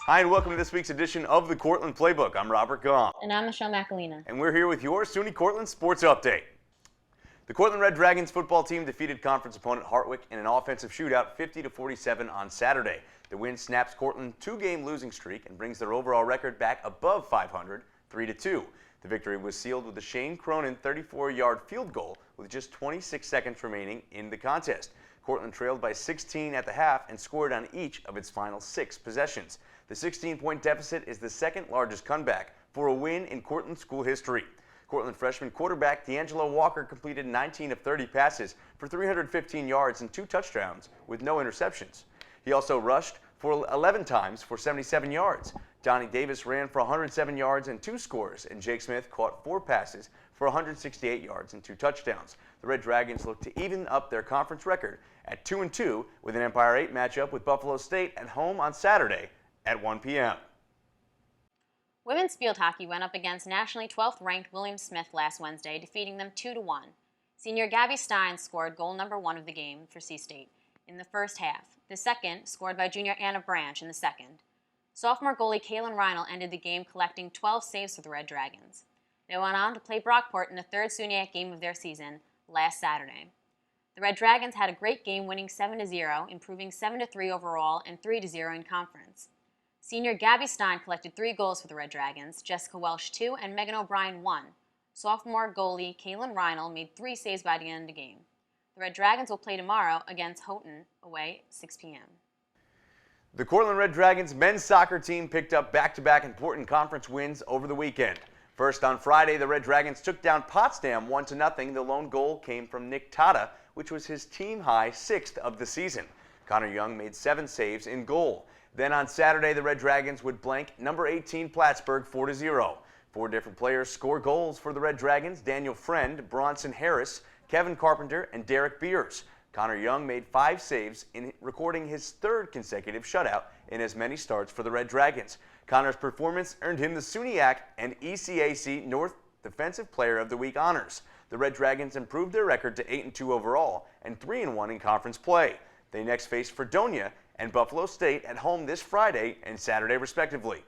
Hi, and welcome to this week's edition of the Cortland Playbook. I'm Robert Galm. And I'm Michelle Macalena. And we're here with your SUNY Cortland Sports Update. The Cortland Red Dragons football team defeated conference opponent Hartwick in an offensive shootout 50-47 on Saturday. The win snaps Cortland's two-game losing streak and brings their overall record back above 500, 3-2. The victory was sealed with a Shane Cronin 34-yard field goal with just 26 seconds remaining in the contest. Cortland trailed by 16 at the half and scored on each of its final 6 possessions. The 16-point deficit is the second largest comeback for a win in Cortland school history. Cortland freshman quarterback D'Angelo Walker completed 19 of 30 passes for 315 yards and 2 touchdowns with no interceptions. He also rushed for 11 times for 77 yards. Donnie Davis ran for 107 yards and 2 scores, and Jake Smith caught 4 passes for 168 yards and 2 touchdowns. The Red Dragons look to even up their conference record at 2-2 with an Empire 8 matchup with Buffalo State at home on Saturday at 1 p.m. Women's field hockey went up against nationally 12th-ranked William Smith last Wednesday, defeating them 2-1. Senior Gabby Stein scored goal number 1 of the game for C-State in the first half. The second, scored by junior Anna Branch in the second. Sophomore goalie Kaylin Reinl ended the game collecting 12 saves for the Red Dragons. They went on to play Brockport in the third SUNY game of their season last Saturday. The Red Dragons had a great game, winning 7-0, improving 7-3 overall and 3-0 in conference. Senior Gabby Stein collected 3 goals for the Red Dragons, Jessica Welsh 2, and Megan O'Brien 1. Sophomore goalie Kaylin Reinl made 3 saves by the end of the game. The Red Dragons will play tomorrow against Houghton away at 6 p.m. The Cortland Red Dragons men's soccer team picked up back-to-back important conference wins over the weekend. First on Friday, the Red Dragons took down Potsdam 1-0. The lone goal came from Nick Tata, which was his team-high 6th of the season. Connor Young made 7 saves in goal. Then on Saturday, the Red Dragons would blank number 18 Plattsburgh 4-0. 4 different players scored goals for the Red Dragons: Daniel Friend, Bronson Harris, Kevin Carpenter, and Derek Beers. Connor Young made 5 saves, in recording his 3rd consecutive shutout in as many starts for the Red Dragons. Connor's performance earned him the SUNYAC and ECAC North Defensive Player of the Week honors. The Red Dragons improved their record to 8-2 overall and 3-1 in conference play. They next face Fredonia and Buffalo State at home this Friday and Saturday, respectively.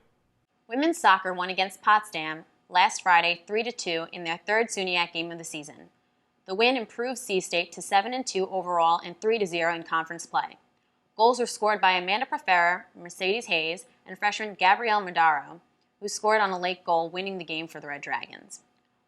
Women's soccer won against Potsdam last Friday 3-2 in their 3rd SUNYAC game of the season. The win improved C-State to 7-2 overall and 3-0 in conference play. Goals were scored by Amanda Preferra, Mercedes Hayes, and freshman Gabrielle Madaro, who scored on a late goal, winning the game for the Red Dragons.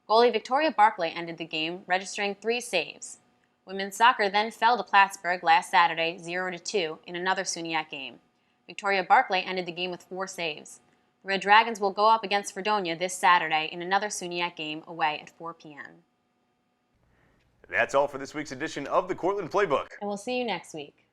Goalie Victoria Barclay ended the game, registering 3 saves. Women's soccer then fell to Plattsburgh last Saturday 0-2 in another SUNYAC game. Victoria Barclay ended the game with 4 saves. The Red Dragons will go up against Fredonia this Saturday in another SUNYAC game away at 4 p.m. That's all for this week's edition of the Cortland Playbook. And we'll see you next week.